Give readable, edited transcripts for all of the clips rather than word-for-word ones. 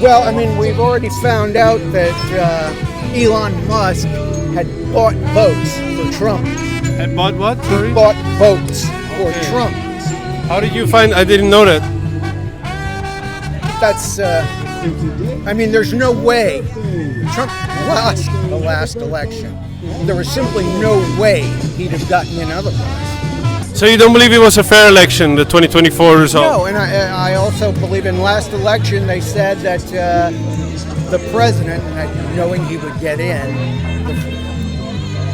Well, I mean, we've already found out that Elon Musk had bought votes for Trump. And bought what? Sorry? He bought votes for Okay. Trump. How did you find? I didn't know that. That's, I mean, there's no way. Trump lost the last election. There was simply no way he'd have gotten in otherwise. So you don't believe it was a fair election, the 2024 result? No, and I also believe in last election they said that the president, knowing he would get in,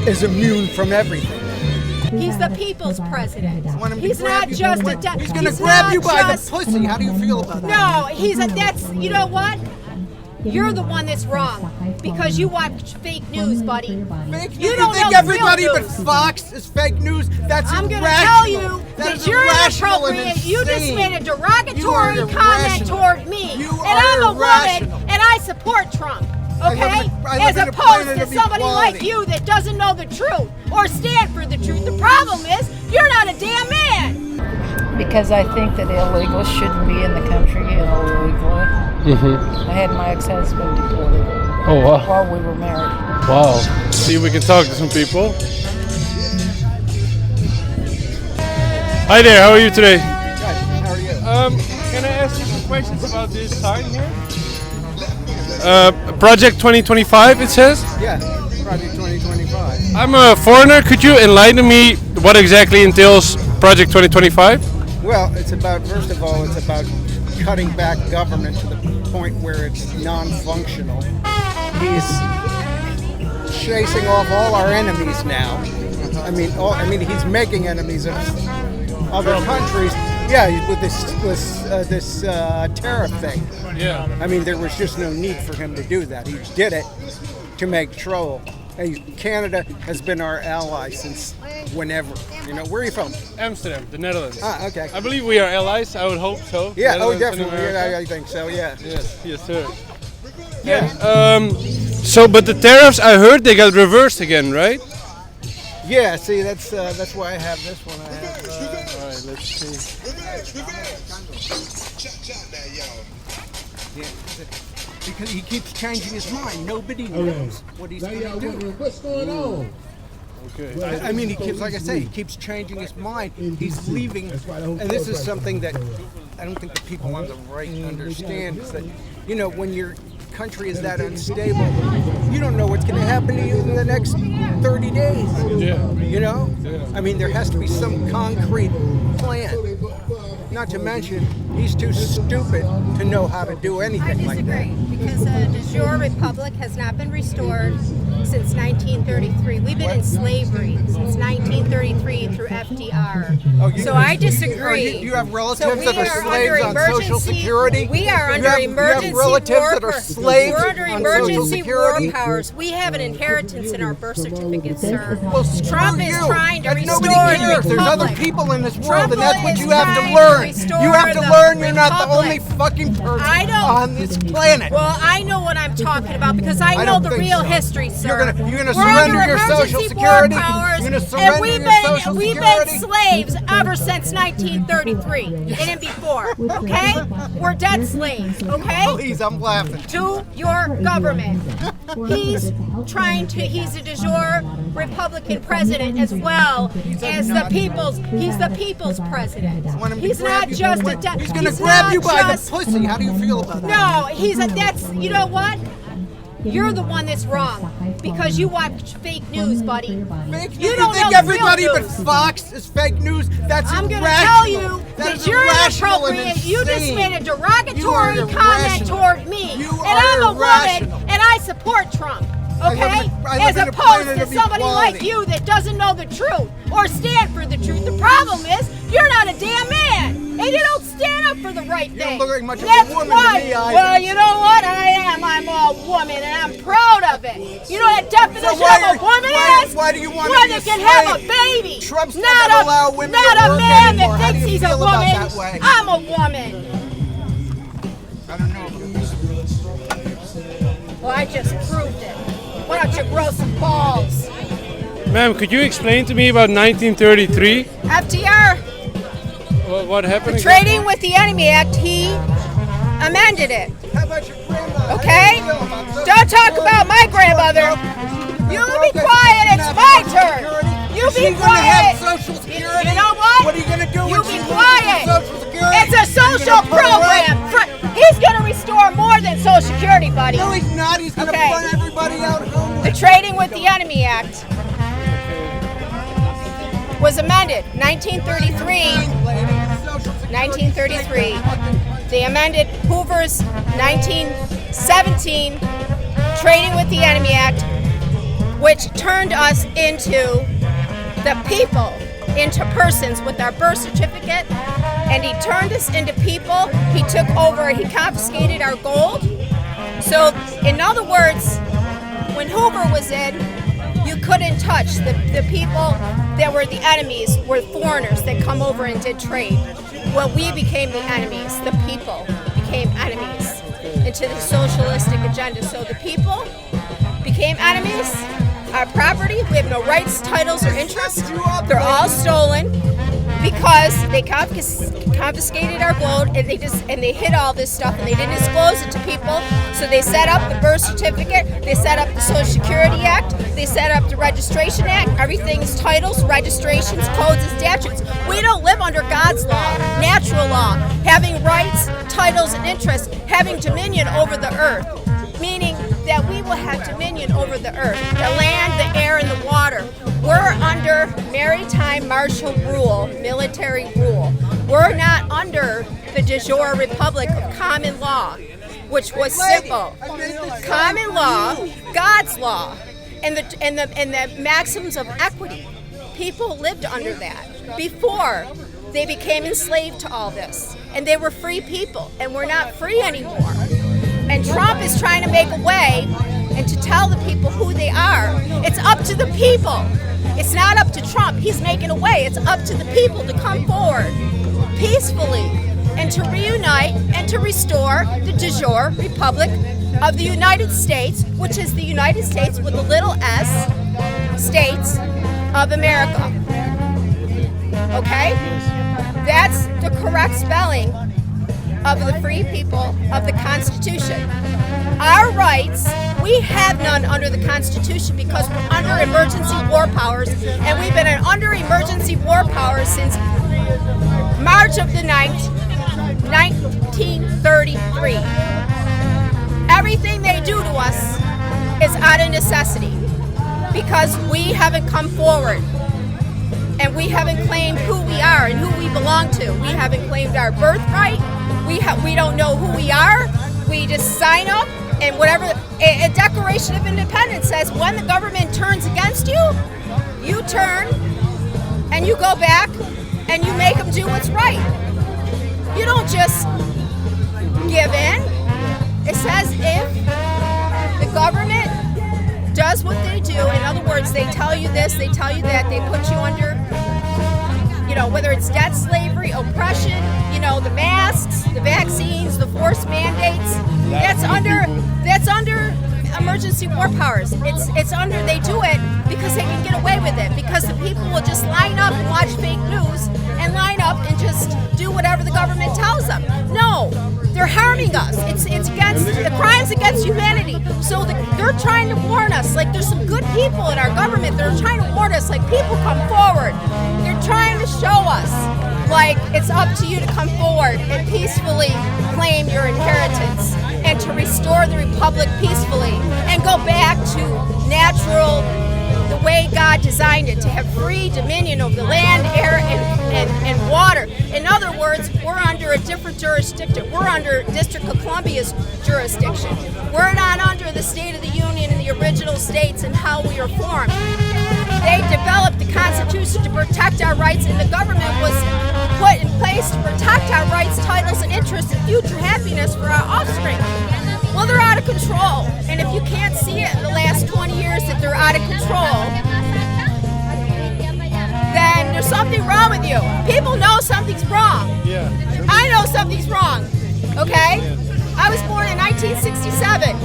is immune from everything. He's the people's president. Want him to He's grab not you just by a. the- He's going to grab you by the pussy. How do you feel about that? No, he's a. That's. You know what? You're the one that's wrong because you watch fake news, buddy. Fake news? You don't think know everybody real but news. Fox is fake news? That's I'm going to irrational. tell you That is that you're irrational and inappropriate. You just insane. made a You are derogatory comment irrational. toward me. You And are I'm a irrational. woman and I support Trump. Okay? I live As in a opposed planet to of somebody like equality. you that doesn't know the truth or stand for the truth. The problem is you're not a damn man. Because I think that illegals shouldn't be in the country illegally. I had my ex-husband deported Oh wow! while we were married. Wow. See if we can talk to some people. Hi there. How are you today? Guys, how are you? Can I ask you some questions about this sign here? Project 2025. It says. Yeah, Project 2025. I'm a foreigner. Could you enlighten me what exactly entails Project 2025? Well, it's about, first of all, it's about cutting back government to the point where it's non-functional. He's chasing off all our enemies now. I mean, he's making enemies of other countries. Yeah, with this tariff thing. Yeah. I mean, there was just no need for him to do that. He did it to make trouble. Hey, Canada has been our ally since whenever. You know, where are you from? Amsterdam, the Netherlands. Ah, okay. I believe we are allies. I would hope so. Yeah, oh, Netherlands and definitely. America. Yeah, I think so. Yeah. Yes, sir. Yeah. So, but the tariffs, I heard they got reversed again, right? Yeah. See, that's why I have this one. I have. All right, let's see. Yeah, because he keeps changing his mind. Nobody knows what he's going to do. What's going on? Okay. I mean, he keeps, like I say, he keeps changing his mind. He's leaving, and this is something that I don't think the people on the right understand. Is that, you know, when your country is that unstable, you don't know what's going to happen to you in the next 30 days. Yeah. You know, I mean, there has to be some concrete plan. Not to mention, he's too stupid to know how to do I anything like that. disagree because the de jure republic has not been restored since 1933. We've been in slavery since 1933 through FDR. So I disagree. You have relatives So we that are are slaves under on Social emergency- Security? We are You under have emergency relatives war that are power. slaves We're under on Social emergency war Security? powers. We have an inheritance in our birth certificate, sir. Well, screw Trump is you. trying to And restore nobody the cares. There's other republic. people in this world, Trump and that's what is you have trying to to learn. restore You have to the learn you're not the only republic. fucking person I don't- on this planet. Well, I know what I'm talking about because I know don't the think real so. history, sir. You're gonna We're surrender under your Social emergency war Security? powers, You're gonna surrender and we've your been Social we've Security? been slaves ever since 1933 and then before. Okay, we're dead slaves. Okay. Please, I'm laughing. To your government. He's trying to, he's a de jure Republican president as well as the people's, he's the people's president. Want him to He's grab not you- just a, He's gonna grab you by the pussy. How do you feel about that? No, he's a, that's, you know what? You're the one that's wrong because you watch fake news, buddy. Fake news? You don't think know everybody real but news. Fox is fake news? That's I'm going to irrational. tell you That is that you're irrational and inappropriate. You just insane. made a derogatory You are comment irrational. toward me. You And are I'm a irrational. woman and I support Trump. I live Okay? in a- I live As in a opposed planet to of somebody like equality. you that doesn't know the truth or stand for the truth. The problem is you're not a damn man. And you don't stand up for the right You don't thing. look like much of a That's woman to why. me either. Well, you know what? I am. I'm a woman and I'm proud of it. You know what definition why of a are- woman why- is? why do you want to One be that a can have a slave? baby. Trump's not not gonna a, allow women not to a work man anymore. that How do thinks you he's a feel about woman. that way? I'm a woman. I don't know. Well, I just proved it. Why don't you grow some balls? Ma'am, could you explain to me about 1933? FDR, What happened? Trading with the Enemy Act, he amended it. How about Okay? Don't talk about my grandmother. You be quiet. It's my turn. You be quiet. Social Security? You know what? What are you going to do You when be she quiet. loses Social Security? It's a social program. He's going to restore more than Social Security, buddy. No, he's not. He's going to Okay. run everybody out homeless. The Trading with the Enemy Act was amended 1933. 1933. They amended Hoover's 1917 Trading with the Enemy Act, which turned us into the people, into persons with our birth certificate, and he turned us into people. He took over, he confiscated our gold. So, in other words, when Hoover was in, you couldn't touch the people that were the enemies, were foreigners that come over and did trade. Well, we became the enemies. The people became enemies into the socialistic agenda. So the people became enemies. Our property, we have no rights, titles, or interests. They're all stolen because they confiscated our gold, and they hid all this stuff, and they didn't disclose it to people. So they set up the birth certificate, they set up the Social Security Act, they set up the Registration Act. Everything's titles, registrations, codes, and statutes. We don't live under God's law, natural law, having rights, titles, and interests, having dominion over the earth, meaning that we will have dominion over the earth, the land, the air, and the water. We're under maritime martial rule, military rule. We're not under the de jure republic of common law, which was simple. Common law, God's law, and the maxims of equity. People lived under that before they became enslaved to all this. And they were free people, and we're not free anymore. And Trump is trying to make a way and to tell the people who they are. It's up to the people. It's not up to Trump. He's making a way. It's up to the people to come forward peacefully and to reunite and to restore the de jure Republic of the United States, which is the United States with a little s, States of America. Okay? That's the correct spelling of the free people of the Constitution. Our rights, we have none under the Constitution because we're under emergency war powers, and we've been under emergency war powers since March of the 9th, 1933. Everything they do to us is out of necessity because we haven't come forward and we haven't claimed who we are and who we belong to. We haven't claimed our birthright. We don't know who we are. We just sign up, and whatever a Declaration of Independence says, when the government turns against you, you turn and you go back and you make them do what's right. You don't just give in. It says if the government does what they do, in other words, they tell you this, they tell you that, they put you under, whether it's debt, slavery, oppression, the masks, the vaccines, the forced mandates, that's under emergency war powers. It's under, they do it because they can get away with it, because the people will just line up and watch fake news and line up and just do whatever the government tells them. No, they're harming us. It's against, the crimes against humanity. So they're trying to warn us, like there's some good people in our government that are trying to warn us, like people come forward. They're trying to show us, like it's up to you to come forward and peacefully claim your inheritance and to restore the republic peacefully and go back to natural, the way God designed it, to have free dominion over the land, air, and water. In other words, we're under a different jurisdiction. We're under District of Columbia's jurisdiction. We're not under the State of the Union and the original states and how we are formed. They developed the Constitution to protect our rights, and the government was put in place to protect our rights, titles, and interests and future happiness for our offspring. Well, they're out of control, and if you can't see it in the last 20 years that they're out of control, then there's something wrong with you. People know something's wrong. Yeah. I know something's wrong, okay? I was born in 1967,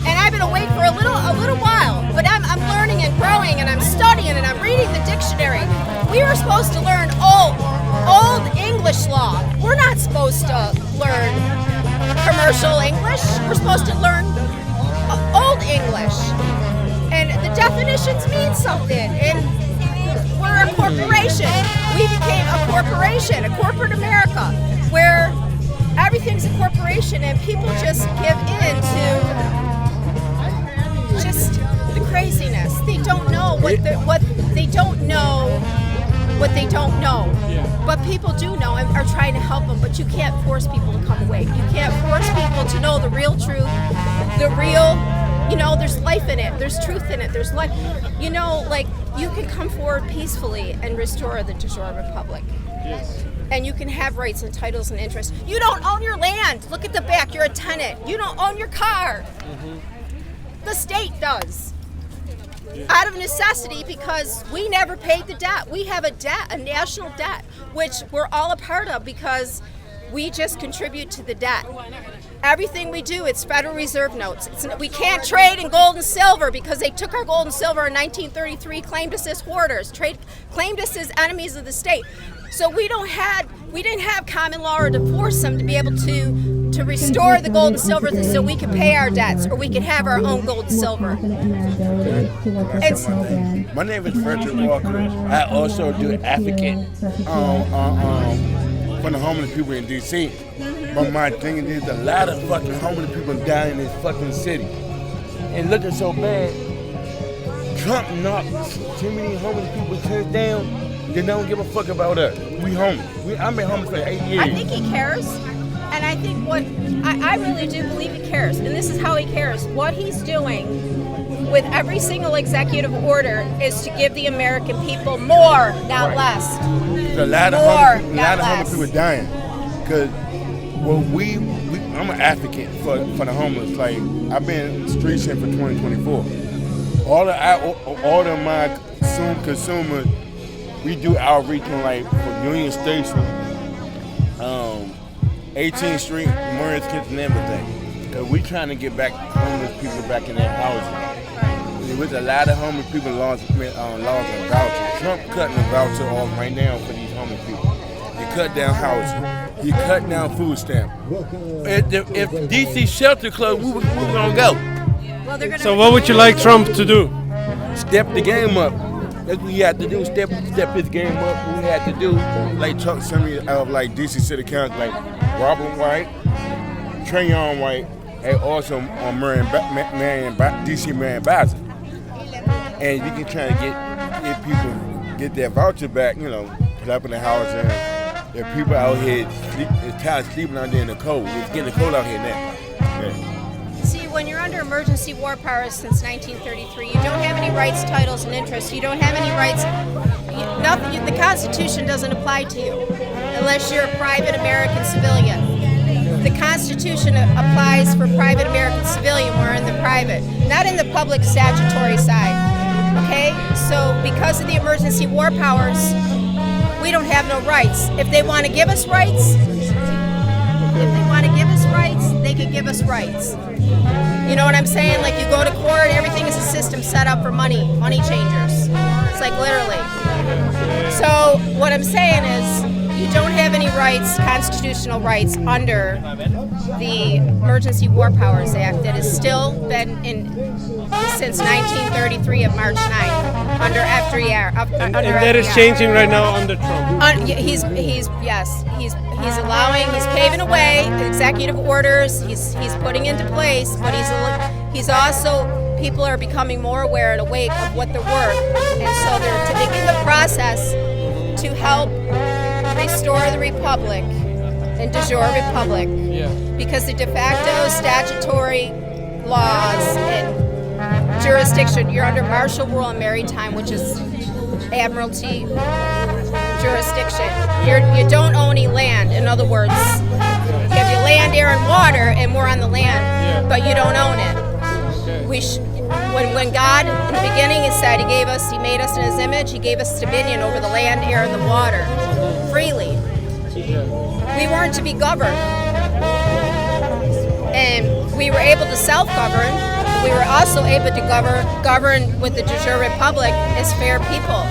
and I've been awake for a little while, but I'm learning and growing, and I'm studying, and I'm reading the dictionary. We were supposed to learn old English law. We're not supposed to learn commercial English. supposed to learn Old English, and the definitions mean something. And we're a corporation. We became a corporation, a corporate America, where everything's a corporation, and people just give in to just the craziness. They don't know what they don't know what they don't know. But people do know and are trying to help them. But you can't force people to come away. You can't force people to know the real truth, the real. There's life in it. There's truth in it. There's life. Like you can come forward peacefully and restore the de jure republic. Yes. And you can have rights and titles and interests. You don't own your land. Look at the back. You're a tenant. You don't own your car. The state does. Out of necessity, because we never paid the debt. We have a debt, a national debt, which we're all a part of because we just contribute to the debt. Everything we do, it's Federal Reserve notes. We can't trade in gold and silver because they took our gold and silver in 1933, claimed us as hoarders, claimed us as enemies of the state. So we didn't have common law or to force them to be able to restore the gold and silver so we could pay our debts or we could have our own gold and silver. My name is Frederick Walker. I also do advocate for the homeless people in D.C. But my thing is, there's a lot of fucking homeless people dying in this fucking city. And looking so bad, Trump knocked too many homeless people turns down. They don't give a fuck about us. We homeless. I've been homeless for 8 years. I think he cares. And I think I really do believe he cares. And this is how he cares. What he's doing with every single executive order is to give the American people more, not less. There's a lot of homeless people dying. Because I'm an advocate for the homeless. Like, I've been street shit for 2024. All of my consumers, we do outreach on like for Union Station, 18th Street, Morris Kitchen, and everything. Cause we trying to get back homeless people back in their houses. With a lot of homeless people lost vouchers. Trump cutting the voucher off right now for these homeless people. He cut down housing. He cut down food stamp. If DC shelter closed, we gonna go. Well, So what would you like Trump to do? Step the game up. That's what he had to do. Step his game up. We had to do like Chuck sent me out of like DC City Council, like Robert White, Trayon White, and also DC Marion Bowser. And you can try to get people get their voucher back. Put up in the house, and there are people out here tired of sleeping out there in the cold. It's getting cold out here now. Yeah. See, when you're under emergency war powers since 1933, you don't have any rights, titles, and interests. You don't have any rights. The Constitution doesn't apply to you unless you're a private American civilian. The Constitution applies for private American civilian. We're in the private, not in the public statutory side. Okay? So because of the emergency war powers, we don't have no rights. If they want to give us rights, they can give us rights. You know what I'm saying? Like you go to court, everything is a system set up for money changers. It's like literally. So what I'm saying is you don't have any rights, constitutional rights under the Emergency War Powers Act that has still been in since 1933 of March 9th under FDR. And that is changing right now under Trump. He's allowing, he's paving a way, executive orders, he's putting into place, but he's also, people are becoming more aware and awake of what they're worth, and so they're taking the process to help restore the republic and de jure republic, because the de facto statutory laws and jurisdiction, you're under martial rule and maritime, which is admiralty jurisdiction. You don't own any land. In other words, you have your land, air, and water, and we're on the land, but you don't own it. When God, in the beginning, He said He made us in His image. He gave us dominion over the land, air, and the water freely. We weren't to be governed, and we were able to self-govern. We were also able to govern with the de jure republic as fair people.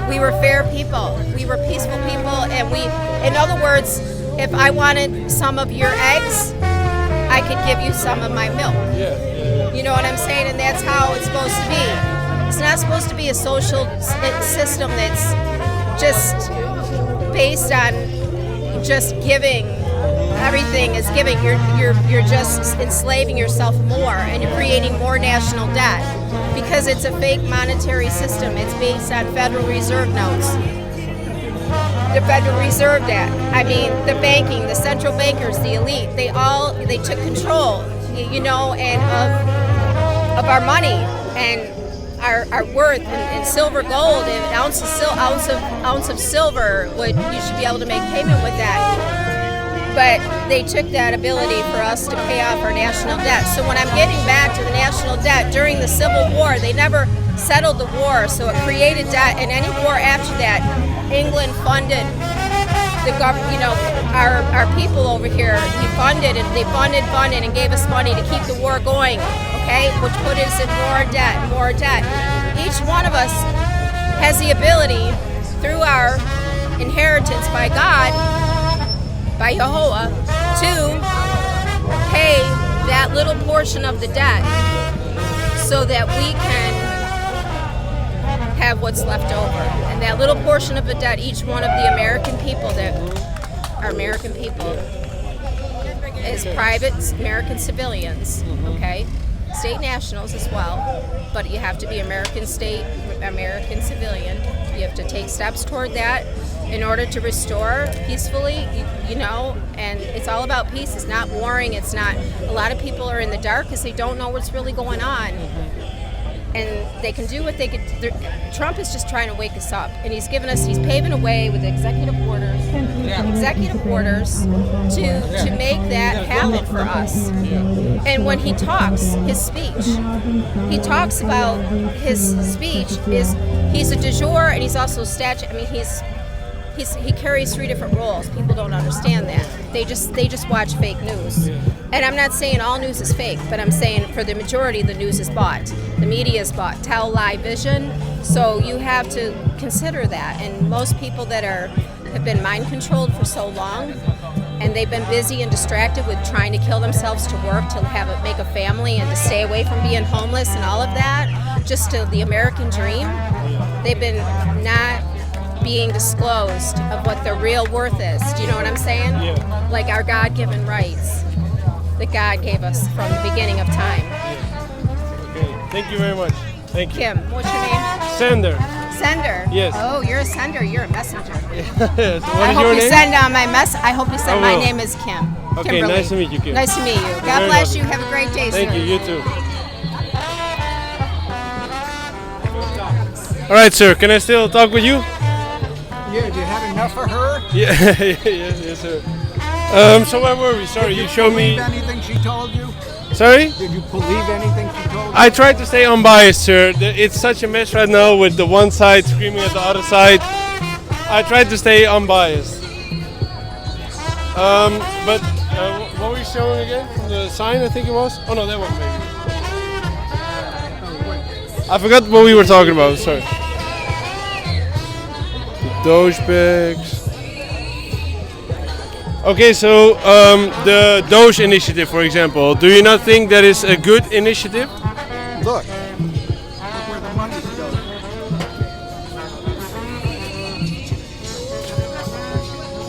We were fair people. We were peaceful people, and in other words, if I wanted some of your eggs, I could give you some of my milk. You know what I'm saying? And that's how it's supposed to be. It's not supposed to be a social system that's just based on just giving. Everything is giving. You're just enslaving yourself more, and you're creating more national debt because it's a fake monetary system. It's based on Federal Reserve notes. The Federal Reserve debt. I mean, the banking, the central bankers, the elite. They took control, you know, and of our money and our worth and silver, gold, and an ounce of silver. You should be able to make payment with that. But they took that ability for us to pay off our national debt. So when I'm getting back to the national debt, during the Civil War, they never settled the war, so it created debt. And any war after that, England funded the government, you know, our people over here. They funded and gave us money to keep the war going, okay? Which put us in more debt. Each one of us has the ability, through our inheritance by God, by Yehovah, to pay that little portion of the debt so that we can have what's left over. And that little portion of the debt, each one of the American people that are American people is private American civilians, okay? State nationals as well, but you have to be American civilian. You have to take steps toward that in order to restore peacefully, you know, and it's all about peace. It's not warring. It's not, a lot of people are in the dark because they don't know what's really going on. And they can do what they could. Trump is just trying to wake us up, and he's paving a way with executive orders to make that happen for us. And when he talks, his speech is, he's a du jour and he's also a statue. I mean, he carries three different roles. People don't understand that. They just watch fake news. And I'm not saying all news is fake, but I'm saying for the majority, the news is bought. The media is bought. Tell, lie, vision. So you have to consider that. And most people that have been mind controlled for so long, and they've been busy and distracted with trying to kill themselves to work, to make a family, and to stay away from being homeless and all of that, just to the American dream. They've been not being disclosed of what their real worth is. Do you know what I'm saying? Yeah. Like our God-given rights that God gave us from the beginning of time. Okay, thank you very much. Thank you. Kim, what's your name? Sender. Sender. Yes. Oh, you're a sender. You're a messenger. Yes. What I is hope your you name? send my I hope you send I my will. name is Kim. Okay, Kimberly. nice to meet you, Kim. Nice to meet you. God very bless welcome. you. Have a great day, Thank sir. you. You too. All right, sir. Can I still talk with you? Yeah, do you have enough of her? Yeah. yes, sir. So where were we? Sorry, you showed me. Believe anything she told you? Sorry? Did you believe anything she told you? I tried to stay unbiased, sir. It's such a mess right now with the one side screaming at the other side. I tried to stay unbiased. But what were you showing again? From the sign, I think it was? Oh no, that one maybe. I forgot what we were talking about, sorry. Doge bags. Okay, so the Doge initiative, for example, do you not think that is a good initiative? Look where the money's going.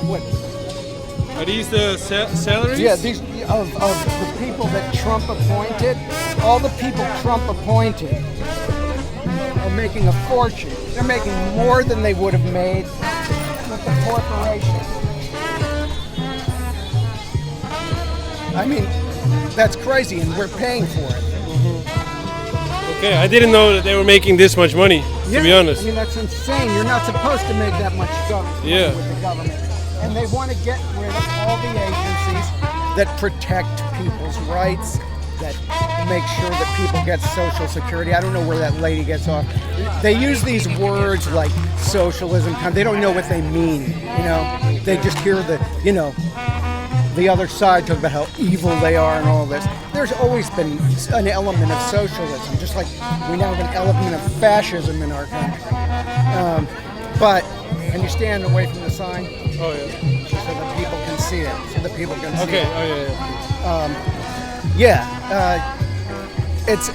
What? Are these the salaries? Yeah, these of the people that Trump appointed, all the people Trump appointed are making a fortune. They're making more than they would have made with the corporation. I mean, that's crazy, and we're paying for it. Okay, I didn't know that they were making this much money, to be honest. I mean, that's insane. You're not supposed to make that much money Yeah. with the government. And they want to get rid of all the agencies that protect people's rights, that make sure that people get Social Security. I don't know where that lady gets off. They use these words like socialism. They don't know what they mean, you know. They just hear the other side talk about how evil they are and all this. There's always been an element of socialism, just like we now have an element of fascism in our country. But can you stand away from the sign Oh yeah. so that people can see it? So that people can see Okay. it. Oh yeah. Yeah, it's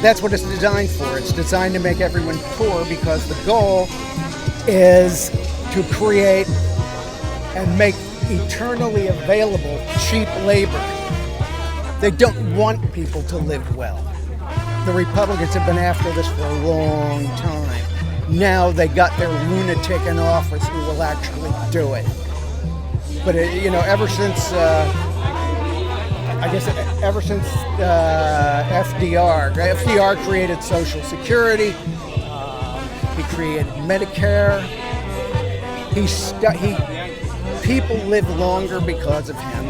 that's what it's designed for. It's designed to make everyone poor because the goal is to create and make eternally available cheap labor. They don't want people to live well. The Republicans have been after this for a long time. Now they got their lunatic in office who will actually do it. But ever since FDR created Social Security, he created Medicare. People live longer because of him.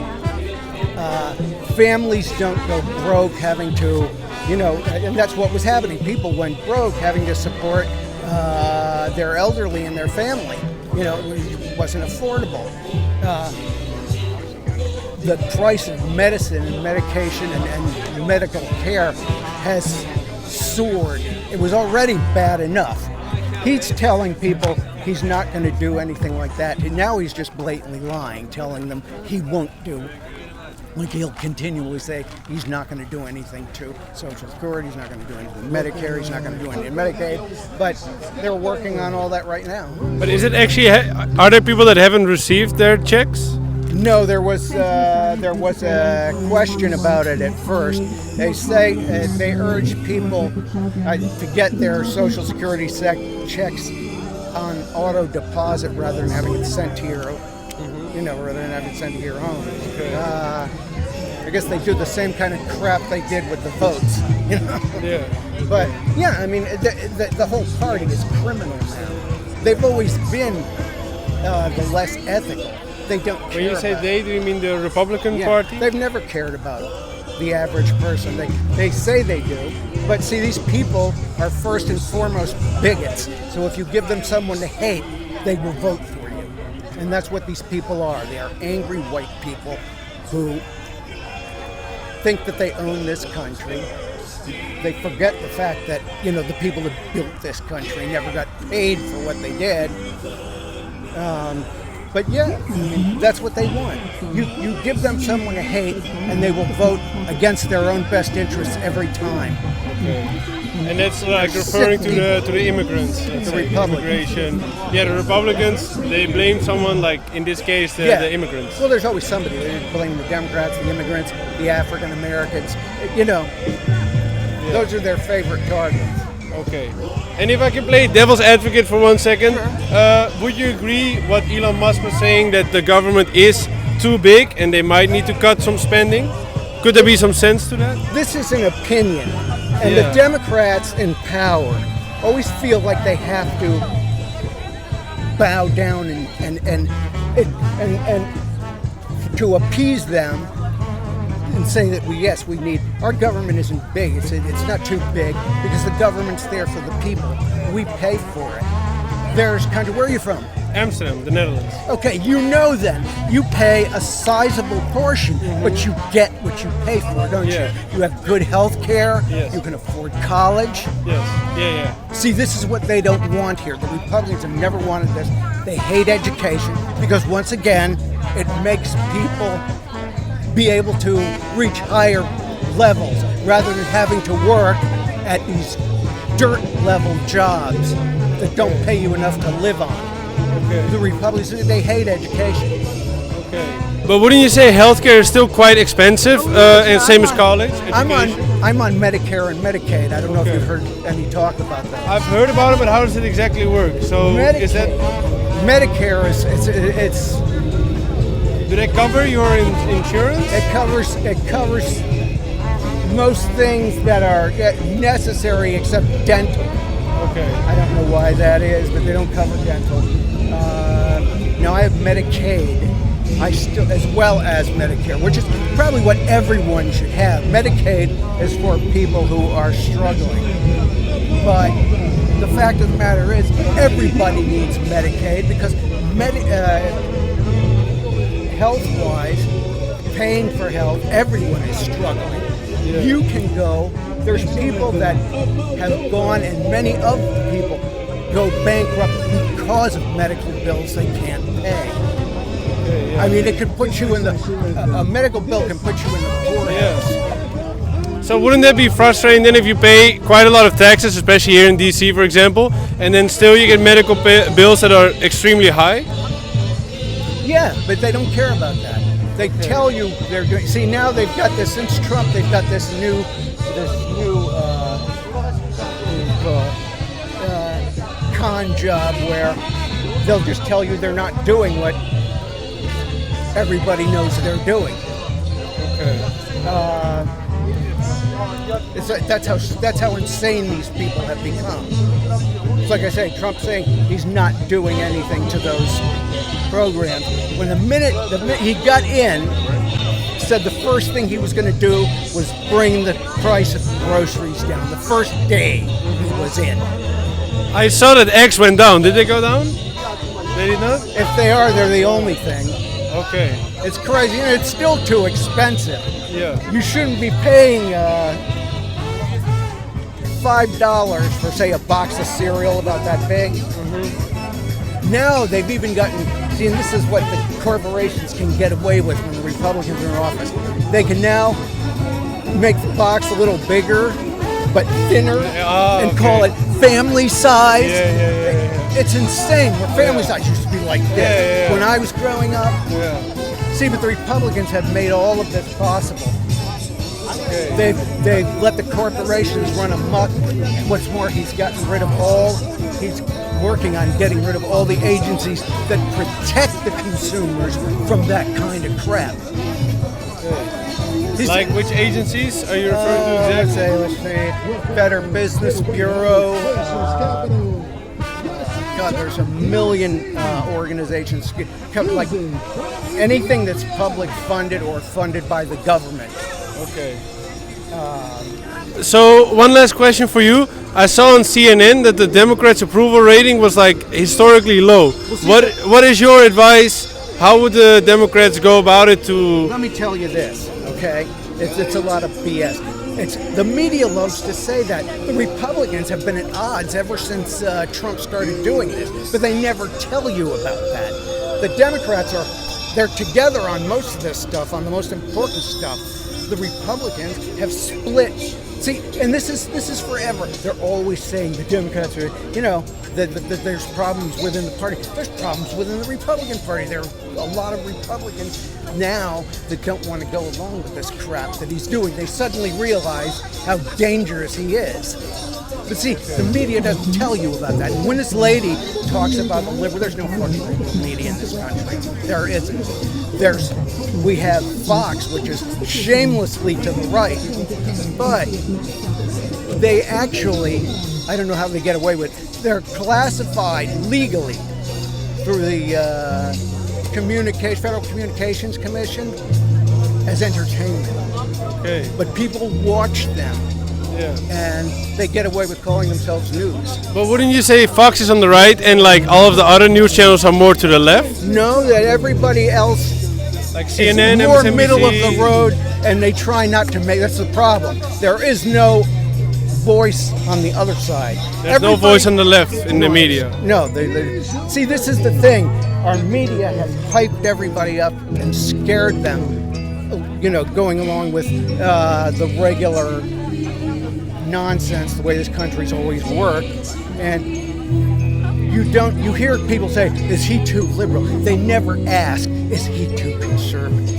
Families don't go broke having to, and that's what was happening. People went broke having to support their elderly and their family. It wasn't affordable. The price of medicine and medication and medical care has soared. It was already bad enough. He's telling people he's not going to do anything like that. And now he's just blatantly lying, telling them he won't do. Like he'll continually say he's not going to do anything to Social Security, he's not going to do anything to Medicare, he's not going to do anything to Medicaid. But they're working on all that right now. But is it actually? Are there people that haven't received their checks? No, there was a question about it at first. They say they urge people to get their Social Security checks on auto deposit rather than having it sent to your, rather than having it sent to your home. I guess they do the same kind of crap they did with the votes. Yeah. But yeah, I mean, the whole party is criminal now. They've always been the less ethical. They don't care. When you say they, do you mean the Republican Yeah, Party? they've never cared about the average person. They say they do, but see, these people are first and foremost bigots. So if you give them someone to hate, they will vote for you. And that's what these people are. They are angry white people who think that they own this country. They forget the fact that, the people that built this country never got paid for what they did. But yeah, that's what they want. You give them someone to hate, and they will vote against their own best interests every time. Okay. And that's like referring to the immigrants, The Republicans. immigration. Yeah, the Republicans, they blame someone, like in this case, the immigrants. Well, there's always somebody. They blame the Democrats, the immigrants, the African Americans. Those are their favorite targets. Okay. And if I can play devil's advocate for 1 second, would you agree what Elon Musk was saying, that the government is too big and they might need to cut some spending? Could there be some sense to that? This is an opinion, and Yeah. the Democrats in power always feel like they have to bow down and to appease them and say that we need our government isn't big. It's not too big because the government's there for the people. We pay for it. There's where are you from? Amsterdam, the Netherlands. Okay, then. You pay a sizable portion, but you get what you pay for, don't Yeah. you? You have good health care. Yes. You can afford college. Yes. Yeah. See, this is what they don't want here. The Republicans have never wanted this. They hate education because, once again, it makes people be able to reach higher levels rather than having to work at these dirt level jobs that don't pay you enough to live on. Okay. The Republicans, they hate education. Okay. But wouldn't you say healthcare is still quite expensive, and same as college? I'm education? on Medicare and Medicaid. I don't know if you've heard any talk about that. I've heard about it, but how does it exactly work? So is that, Medicare is it's do they cover your insurance? it covers most things that are necessary except dental. Okay. I don't know why that is, but they don't cover dental. Now I have Medicaid, as well as Medicare, which is probably what everyone should have. Medicaid is for people who are struggling, but the fact of the matter is, everybody needs Medicaid because health-wise, paying for health, everyone is struggling. Yeah. You can go. There's people that have gone, and many of the people go bankrupt because of medical bills they can't pay. I mean, it could put you in a medical bill can put you in the poorhouse. So wouldn't that be frustrating then if you pay quite a lot of taxes, especially here in DC, for example, and then still you get medical bills that are extremely high? Yeah, but they don't care about that. They tell you they're doing. See, now they've got this since Trump. They've got this new con job where they'll just tell you they're not doing what everybody knows they're doing. That's how insane these people have become. It's like I say, Trump saying he's not doing anything to those programs. When the minute he got in, said the first thing he was going to do was bring the price of groceries down. The first day he was in. I saw that eggs went down. Did they go down? They did not? If they are, they're the only thing. Okay. It's crazy, and it's still too expensive. Yeah. You shouldn't be paying $5 for, say, a box of cereal about that big. Mm-hmm. Now they've even gotten. See, and this is what the corporations can get away with when the Republicans are in office. They can now make the box a little bigger, but thinner, and call it family size. Yeah. It's insane. Where family size used to be like this when I was growing up. Yeah. See, but the Republicans have made all of this possible. They've let the corporations run amok. What's more, he's working on getting rid of all the agencies that protect the consumers from that kind of crap. Like which agencies are you referring to exactly? Let's say Better Business Bureau. God, there's a million organizations, like anything that's public funded or funded by the government. Okay. So one last question for you. I saw on CNN that the Democrats' approval rating was like historically low. What is your advice? How would the Democrats go about it to? Let me tell you this, okay? It's a lot of BS. The media loves to say that. The Republicans have been at odds ever since Trump started doing this, but they never tell you about that. The Democrats they're together on most of this stuff, on the most important stuff. The Republicans have split. See, and this is forever. They're always saying the Democrats are, that there's problems within the party. There's problems within the Republican Party. There are a lot of Republicans now that don't want to go along with this crap that he's doing. They suddenly realize how dangerous he is. But see, the media doesn't tell you about that. And when this lady talks about the liberal, there's no fucking media in this country. There isn't. We have Fox, which is shamelessly to the right, but they actually, I don't know how they get away with it. They're classified legally through the Federal Communications Commission as entertainment. Okay. But people watch them. Yeah. And they get away with calling themselves news. But wouldn't you say Fox is on the right and like all of the other news channels are more to the left? No, that everybody else like CNN, is more MSNBC. middle of the road, and they try not to make. That's the problem. There is no voice on the other side. There's no voice on the left in the media. No, see, this is the thing. Our media has hyped everybody up and scared them, going along with the regular nonsense, the way this country's always worked. And you hear people say, is he too liberal? They never ask, is he too conservative?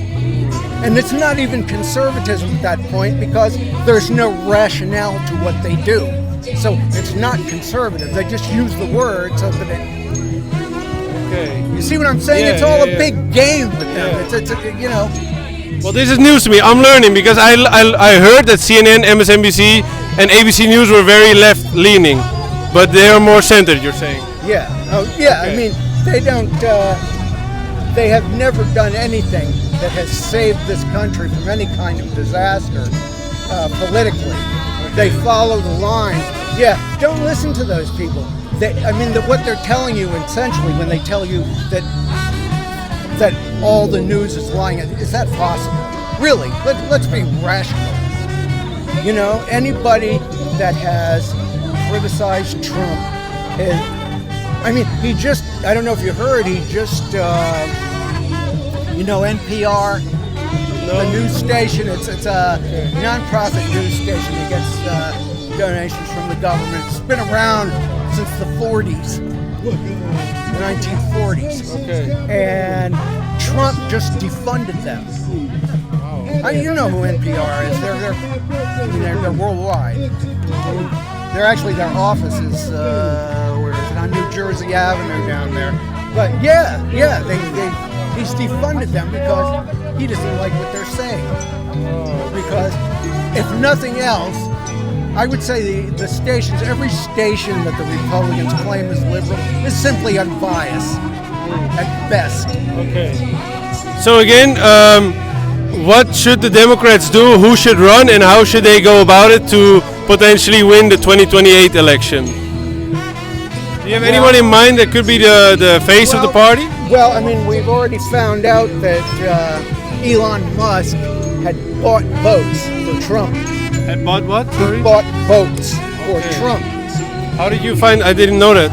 And it's not even conservatism at that point because there's no rationale to what they do. So it's not conservative. They just use the word so that it... Okay. You see what I'm saying? It's all a big game with them. It's Well, this is news to me. I'm learning because I heard that CNN, MSNBC, and ABC News were very left-leaning, but they are more centered, you're saying? Yeah. Oh, yeah. Okay. I mean, they don't... they have never done anything that has saved this country from any kind of disaster politically. They follow the line. Yeah, don't listen to those people. What they're telling you essentially when they tell you that all the news is lying, is that possible? Really? Let's be rational. Anybody that has criticized Trump is... he just... I don't know if you heard, he just... NPR, the news station. It's a non-profit news station that gets donations from the government. It's been around since the 40s, the 1940s. Okay. And Trump just defunded them. You know who NPR is. They're worldwide. They're actually, their office is where is it, on New Jersey Avenue down there. But he's defunded them because he doesn't like what they're saying. Because if nothing else, I would say the stations, every station that the Republicans claim is liberal is simply unbiased at best. Okay. So again, what should the Democrats do? Who should run, and how should they go about it to potentially win the 2028 election? Do you have anyone in mind that could be the face of the party? Well, I mean, we've already found out that Elon Musk had bought votes for Trump. Had bought what? Sorry? Bought votes for Okay. Trump. How did you find? I didn't know that.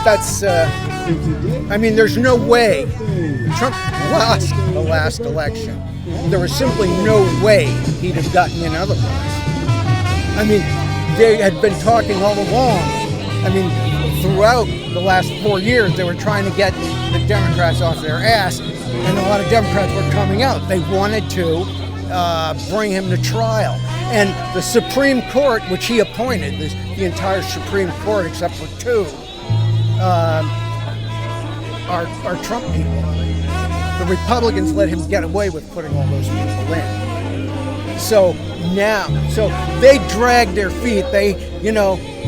That's, I mean, there's no way. Trump lost the last election. There was simply no way he'd have gotten in otherwise. I mean, they had been talking all along. I mean, throughout the last 4 years, they were trying to get the Democrats off their ass, and a lot of Democrats were coming out. They wanted to bring him to trial. And the Supreme Court, which he appointed, the entire Supreme Court except for two, are Trump people. The Republicans let him get away with putting all those people in. So they dragged their feet. They,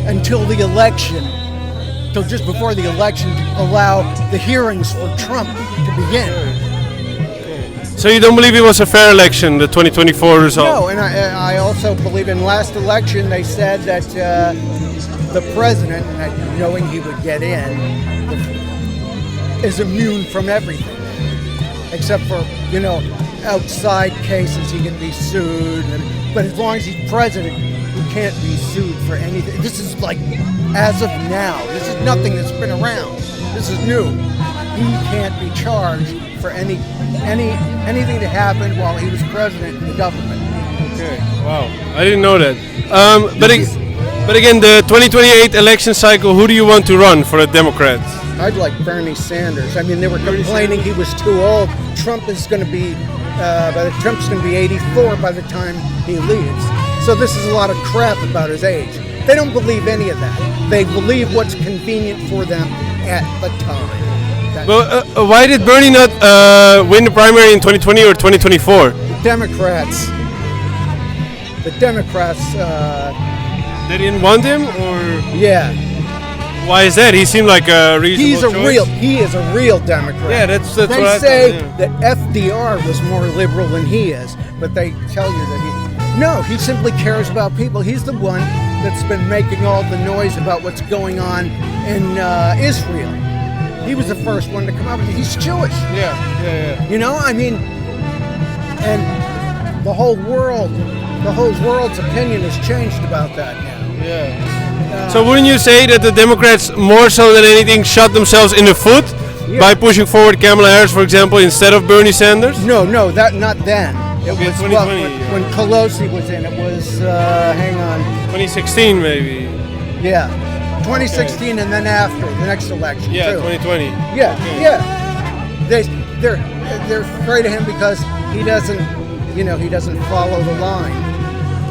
until the election, till just before the election, to allow the hearings for Trump to begin. So you don't believe it was a fair election, the 2024 result? No, and I also believe in last election they said that the president, knowing he would get in, is immune from everything, except for, outside cases he can be sued. But as long as he's president, he can't be sued for anything. This is like, as of now, this is nothing that's been around. This is new. He can't be charged for anything that happened while he was president in the government. Okay, wow, I didn't know that. But again, the 2028 election cycle, who do you want to run for the Democrats? I'd like Bernie Sanders. I mean, they were complaining he was too old. Trump is going to be, Trump's going to be 84 by the time he leaves. So this is a lot of crap about his age. They don't believe any of that. They believe what's convenient for them at the time. Well, why did Bernie not win the primary in 2020 or 2024? The Democrats. They didn't want him, or Yeah. why is that? He seemed like a reasonable choice. He is a real Democrat. Yeah, that's what They I say thought, that FDR was more liberal than he is, but they tell you that he simply cares about people. He's the one that's been making all the noise about what's going on in Israel. He was the first one to come up with it. He's Jewish. Yeah. I mean, and the whole world's opinion has changed about that now. Yeah. So wouldn't you say that the Democrats, more so than anything, shot themselves in the foot by pushing forward Kamala Harris, for example, instead of Bernie Sanders? No, that not then. It Okay, was 2020, when Pelosi was in. It was 2016 maybe. Yeah, 2016, and then after the next election. Yeah, too. 2020. Yeah, Okay. yeah. They're afraid of him because he doesn't follow the line.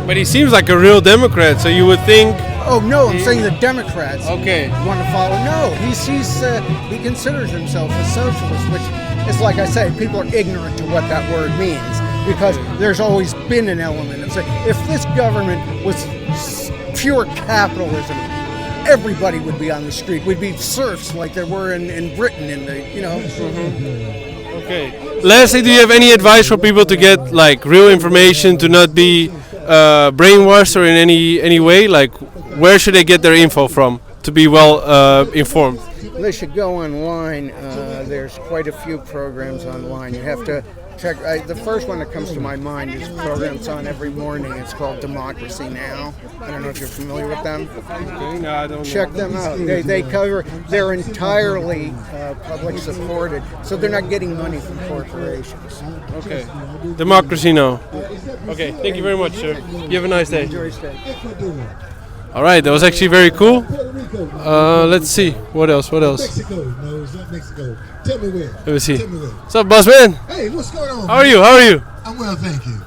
But he seems like a real Democrat, so you would think. Oh no, I'm saying the Democrats Okay. want to follow. No, he considers himself a socialist, which is, like I say, people are ignorant to what that word means because there's always been an element of saying if this government was pure capitalism, everybody would be on the street. We'd be serfs like there were in Britain in the Okay. Lastly, do you have any advice for people to get like real information, to not be brainwashed or in any way? Like, where should they get their info from to be well informed? They should go online. There's quite a few programs online. You have to check. The first one that comes to my mind is a program that's on every morning. It's called Democracy Now! I don't know if you're familiar with them. Okay, no, I don't Check know. them out. They cover. They're entirely public supported, so they're not getting money from corporations. Okay. Democracy Now! Okay, thank you very much, sir. You have a nice day. Enjoy stay. All right, that was actually very cool. Let's see. What else? Mexico. No, it's not Mexico. Tell me where. Let me see. Tell me where. What's up, boss man? Hey, what's going on? How are you? How are you? I'm well, thank you.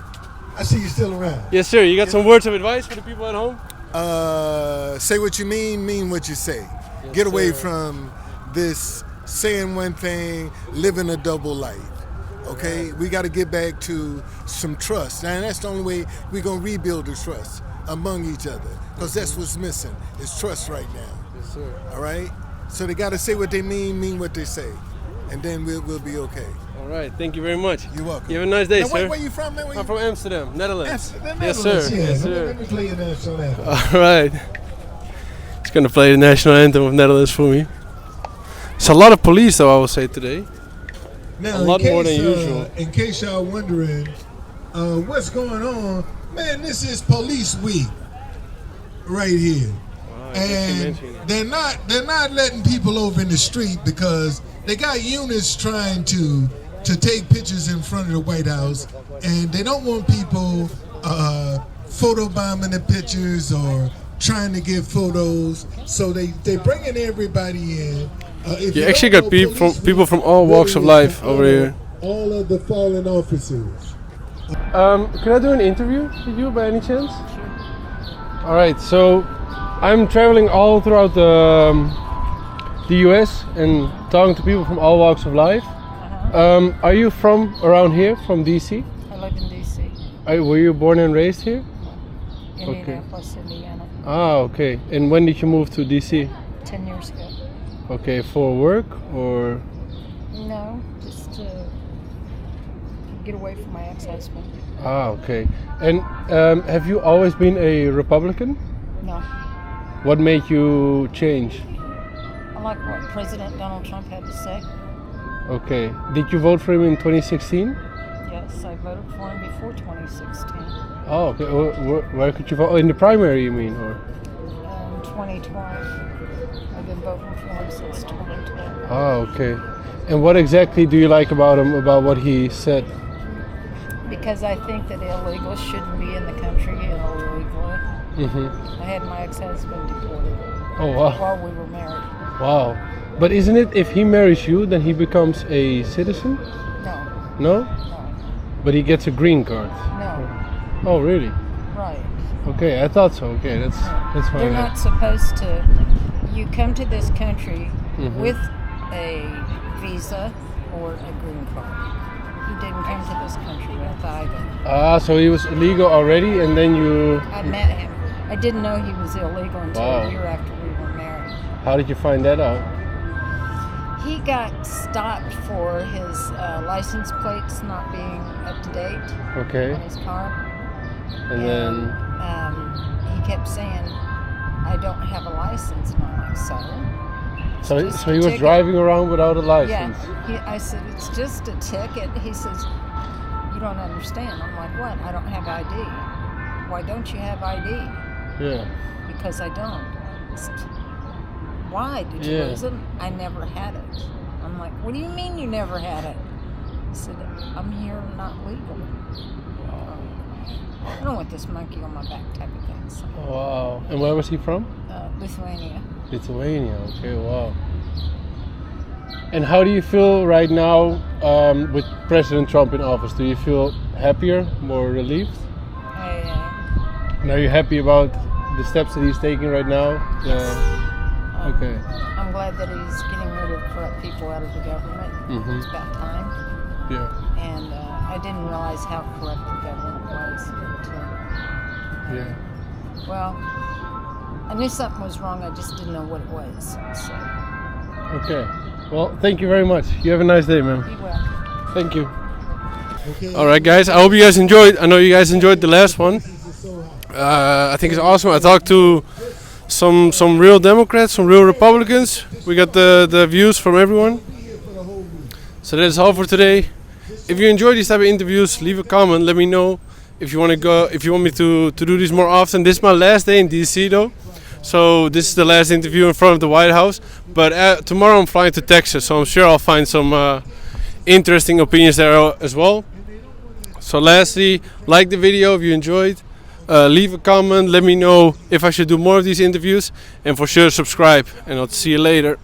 I see you still around. Yes, sir. You got some words of advice for the people at home? Say what you mean what you say. Yes, Get away sir. from this saying one thing, living a double life. Okay? We got to get back to some trust. And that's the only way we're going to rebuild the trust among each other. Because that's what's missing, is trust right now. Yes, sir. All right? So they got to say what they mean what they say. And then we'll be okay. All right. Thank you very much. You're welcome. You have a nice day, Now, sir. where you from, man? I'm from Amsterdam, Netherlands. The Yes, sir. Netherlands, yeah. Yes, sir. Let me play your national anthem. All right. He's gonna play the national anthem of Netherlands for me. It's a lot of police, though, I will say today. Now, A lot more than usual. In case y'all wondering what's going on, man, this is Police Week right here, and they're not letting people over in the street because they got units trying to take pictures in front of the White House, and they don't want people photobombing the pictures or trying to get photos. So they're bringing everybody in. If You you actually don't got know, people from all walks of life over here. All of the fallen officers. Can I do an interview with you by any chance? All right, so I'm traveling all throughout the US and talking to people from all walks of life. Are you from around here, from DC? I live in D.C., Were you born and raised here? Indianapolis, Indiana, Ah, okay. And when did you move to DC? 10 years ago. Okay, for work or? No, just to get away from my ex-husband. Ah, okay. And have you always been a Republican? No, What made you change? I like what President Donald Trump had to say. Okay. Did you vote for him in 2016? Yes, I voted for him before 2016. Oh, okay. Where could you vote? Oh, in the primary, you mean? Or? 2012. I've been voting for him since 2012. Oh, okay. And what exactly do you like about him, about what he said? Because I think that illegals shouldn't be in the country illegally. Mm-hmm. I had my ex-husband deported Oh, wow. while we were married. Wow. But isn't it, if he marries you, then he becomes a citizen? No, No? no, But he gets a green card. no, Oh, really? right. Okay, I thought so. Okay, that's fine. They're not supposed to. You come to this country Mhm. with a visa or a green card. He didn't come to this country with either. Ah, so he was illegal already, and then you. I met him. I didn't know he was illegal until Wow. a year after we were married. How did you find that out? He got stopped for his license plates not being up to date Okay, on his car. and then. He kept saying, I don't have a license. And I'm like, so? So Just he a was ticket. driving around without a license. Yeah. I said, it's just a ticket. He says, you don't understand. I'm like, what? I don't have ID. Why don't you have ID? Yeah. Because I don't. He said, why? Did you Yeah. lose it? I never had it. I'm like, what do you mean you never had it? He said, I'm here not legal. I don't want this monkey on my back type of thing. So, Wow. And where was he from? Lithuania. Lithuania. Okay. Wow. And how do you feel right now with President Trump in office? Do you feel happier, more relieved? And are you happy about the steps that he's taking right now? Okay. I'm glad that he's getting rid of corrupt people out of the government. Mhm. It's about time. Yeah. And I didn't realize how corrupt the government was until, Yeah. well, I knew something was wrong, I just didn't know what it was. So, Okay. Well, thank you very much. You have a nice day, man. be well. Thank you. Okay. All right, guys. I hope you guys enjoyed. I know you guys enjoyed the last one. I think it's awesome. I talked to some real Democrats, some real Republicans. We got the views from everyone. So that is all for today. If you enjoy these type of interviews, leave a comment. Let me know if you want to go. If you want me to do this more often. This is my last day in DC though, so this is the last interview in front of the White House. But tomorrow I'm flying to Texas, so I'm sure I'll find some interesting opinions there as well. So lastly, like the video if you enjoyed. Leave a comment. Let me know if I should do more of these interviews, and for sure subscribe. And I'll see you later.